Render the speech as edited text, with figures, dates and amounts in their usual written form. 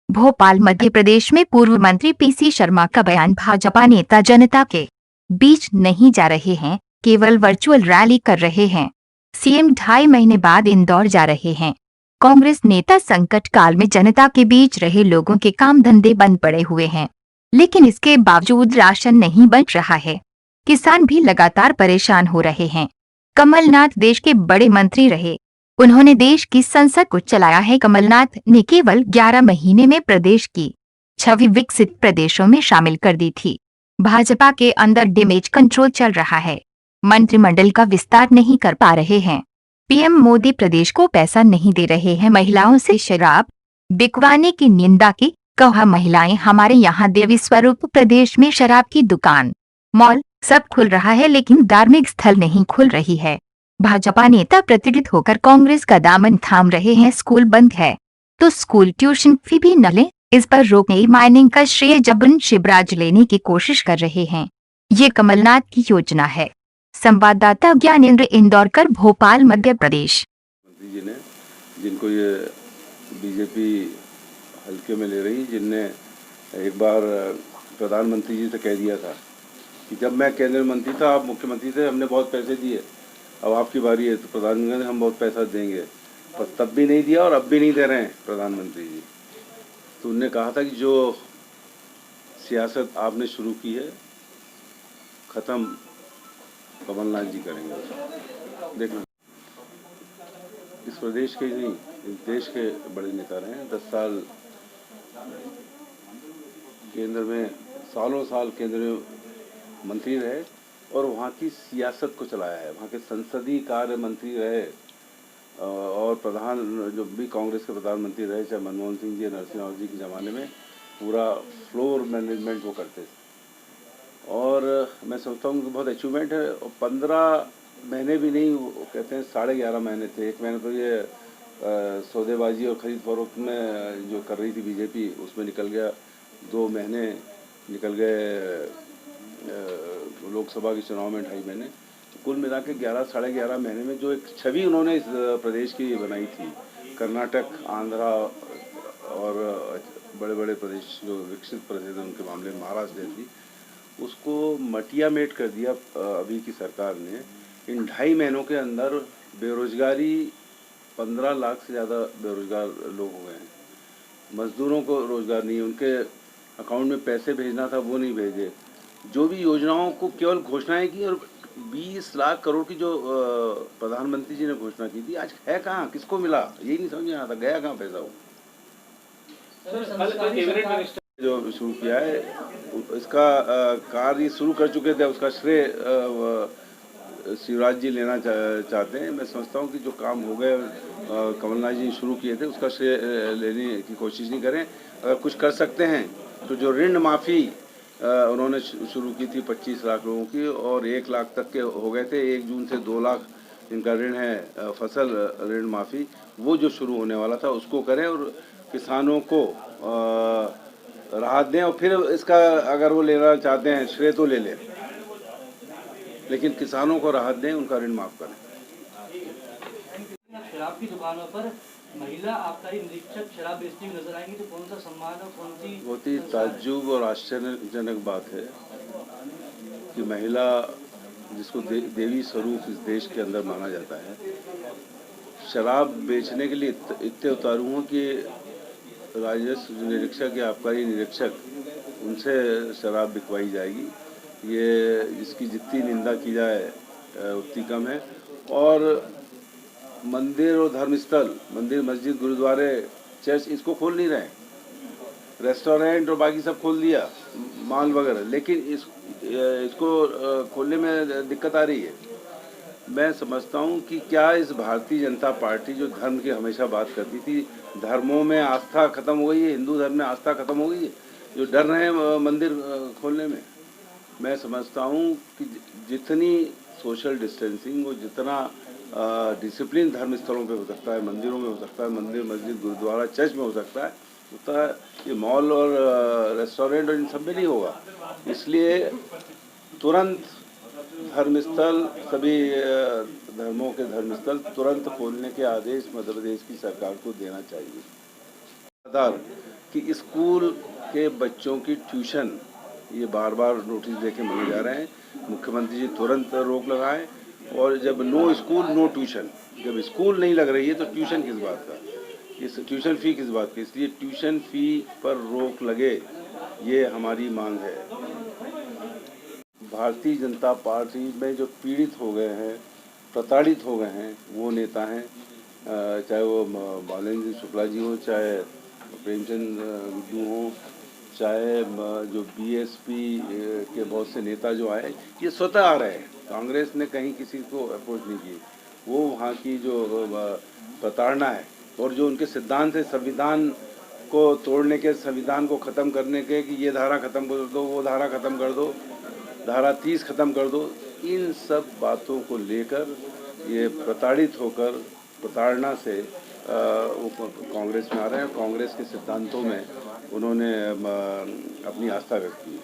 भोपाल मध्य प्रदेश में पूर्व मंत्री पीसी शर्मा का बयान। भाजपा नेता जनता के बीच नहीं जा रहे हैं, केवल वर्चुअल रैली कर रहे हैं। सीएम 2.5 महीने बाद इंदौर जा रहे हैं। कांग्रेस नेता संकट काल में जनता के बीच रहे लोगों के काम धंधे बंद पड़े हुए हैं, लेकिन इसके बावजूद राशन नहीं बंट रहा है। किसान भी लगातार परेशान हो रहे हैं। कमलनाथ देश के बड़े मंत्री रहे, उन्होंने देश की संसद को चलाया है। कमलनाथ ने केवल 11 महीने में प्रदेश की छवि विकसित प्रदेशों में शामिल कर दी थी। भाजपा के अंदर डैमेज कंट्रोल चल रहा है, मंत्रिमंडल का विस्तार नहीं कर पा रहे हैं। पीएम मोदी प्रदेश को पैसा नहीं दे रहे हैं। महिलाओं से शराब बिकवाने की निंदा की, कहा महिलाएं हमारे यहाँ देवी स्वरूप। प्रदेश में शराब की दुकान, मॉल सब खुल रहा है, लेकिन धार्मिक स्थल नहीं खुल रही है। भाजपा नेता प्रतिष्ठित होकर कांग्रेस का दामन थाम रहे हैं। स्कूल बंद है तो स्कूल ट्यूशन फी भी न लें, इस पर रोक नहीं। माइनिंग का श्रेय जबरन शिवराज लेने की कोशिश कर रहे हैं। ये कमलनाथ की योजना है। संवाददाता ज्ञानेंद्र, इंदौरकर, भोपाल, मध्य प्रदेश। मंत्री जी ने, जिनको ये बीजेपी हल्के में ले रही, जिनने एक बार प्रधानमंत्री जी से कह दिया था कि जब मैं केंद्रीय मंत्री था, आप मुख्यमंत्री थे, हमने बहुत पैसे दिए, अब आपकी बारी है तो प्रधानमंत्री हम बहुत पैसा देंगे, पर तब भी नहीं दिया और अब भी नहीं दे रहे हैं प्रधानमंत्री जी। तो उनने कहा था कि जो सियासत आपने शुरू की है, ख़त्म कमलनाथ जी करेंगे। देखना, इस प्रदेश के नहीं, इस देश के बड़े नेता रहे हैं। 10 साल केंद्र में, सालों साल केंद्र में मंत्री रहे और वहाँ की सियासत को चलाया है। वहाँ के संसदीय कार्य मंत्री रहे और प्रधान जो भी कांग्रेस के प्रधानमंत्री रहे, चाहे मनमोहन सिंह जी या नरसिम्हा जी के ज़माने में, पूरा फ्लोर मैनेजमेंट वो करते थे। और मैं समझता हूँ कि बहुत अचीवमेंट है। और 15 महीने भी नहीं, वो कहते हैं 11.5 महीने थे। 1 महीने तो ये सौदेबाजी और ख़रीद फरोख्त में जो कर रही थी बीजेपी, उसमें निकल गया। 2 महीने निकल गए लोकसभा के चुनाव में, 2.5 महीने। कुल मिला के 11 साढ़े 11 महीने में जो एक छवि उन्होंने इस प्रदेश की बनाई थी, कर्नाटक, आंध्रा और बड़े बड़े प्रदेश जो विकसित प्रदेश हैं उनके मामले में महाराष्ट्र जैसी, उसको मटिया मेट कर दिया अभी की सरकार ने। इन 2.5 महीनों के अंदर बेरोजगारी, 15 लाख से ज़्यादा बेरोजगार लोग हो गए हैं। मजदूरों को रोजगार नहीं, उनके अकाउंट में पैसे भेजना था वो नहीं भेजे। जो भी योजनाओं को केवल घोषणाएं की, और 20 लाख करोड़ की जो प्रधानमंत्री जी ने घोषणा की थी, आज है कहाँ, किसको मिला, यही नहीं समझ में आता, गया कहाँ पैसा वो। जो शुरू किया है इसका कार्य शुरू कर चुके थे, उसका श्रेय शिवराज जी लेना चाहते हैं। मैं समझता हूँ कि जो काम हो गए कमलनाथ जी शुरू किए थे, उसका श्रेय लेने की कोशिश नहीं करें। अगर कुछ कर सकते हैं तो जो ऋण माफ़ी उन्होंने शुरू की थी 25 लाख लोगों की, और 1 लाख तक के हो गए थे। 1 जून से 2 लाख जिनका ऋण है, फसल ऋण माफ़ी, वो जो शुरू होने वाला था उसको करें और किसानों को राहत दें। और फिर इसका अगर वो लेना चाहते हैं श्रेय तो ले लें, लेकिन किसानों को राहत दें, उनका ऋण माफ़ करें। शराब की दुकानों पर महिला आबकारी निरीक्षक शराब बेचती हुई नजर आएंगी, तो कौन सा सम्मान और कौन सी बहुत ही ताज्जुब और आश्चर्यजनक बात है कि महिला जिसको देवी स्वरूप इस देश के अंदर माना जाता है, शराब बेचने के लिए इतने उतारू हों कि राजस्व निरीक्षक या आबकारी निरीक्षक, उनसे शराब बिकवाई जाएगी। ये इसकी जितनी निंदा की जाए उतनी कम है। और मंदिर और धर्मस्थल, मंदिर, मस्जिद, गुरुद्वारे, चर्च, इसको खोल नहीं रहे। रेस्टोरेंट और बाकी सब खोल दिया, मॉल वगैरह, लेकिन इसको खोलने में दिक्कत आ रही है। मैं समझता हूँ कि क्या इस भारतीय जनता पार्टी जो धर्म की हमेशा बात करती थी, धर्मों में आस्था खत्म हो गई है, हिंदू धर्म में आस्था खत्म हो गई है, जो डर रहे हैं मंदिर खोलने में। मैं समझता हूँ कि जितनी सोशल डिस्टेंसिंग और जितना डिसिप्लिन धर्म स्थलों पे हो सकता है, मंदिरों में हो सकता है, मंदिर, मस्जिद, गुरुद्वारा, चर्च में हो सकता है, उतना ये मॉल और रेस्टोरेंट और इन सब में नहीं होगा। इसलिए तुरंत धर्मस्थल, सभी धर्मों के धर्मस्थल तुरंत खोलने के आदेश मध्य प्रदेश की सरकार को देना चाहिए। कि स्कूल के बच्चों की ट्यूशन, ये बार बार नोटिस देके मांगे जा रहे हैं, मुख्यमंत्री जी तुरंत रोक लगाएं। और जब नो स्कूल नो ट्यूशन, जब स्कूल नहीं लग रही है तो ट्यूशन किस बात का, इस ट्यूशन फ़ी किस बात की, इसलिए ट्यूशन फ़ी पर रोक लगे, ये हमारी मांग है। भारतीय जनता पार्टी में जो पीड़ित हो गए हैं, प्रताड़ित हो गए हैं, वो नेता हैं, चाहे वो बालेंद्र शुक्ला जी हो, चाहे प्रेमचंद गुड्डू हो, चाहे जो बीएसपी के बहुत से नेता जो आए, ये स्वतः आ रहे हैं। कांग्रेस ने कहीं किसी को अप्रोच नहीं की। वो वहाँ की जो प्रताड़ना है और जो उनके सिद्धांत है, संविधान को तोड़ने के, संविधान को ख़त्म करने के, कि ये धारा ख़त्म कर दो, वो धारा ख़त्म कर दो, धारा 30 ख़त्म कर दो, इन सब बातों को लेकर ये प्रताड़ित होकर, प्रताड़ना से वो कांग्रेस में आ रहे हैं। कांग्रेस के सिद्धांतों में उन्होंने अपनी आस्था व्यक्त की।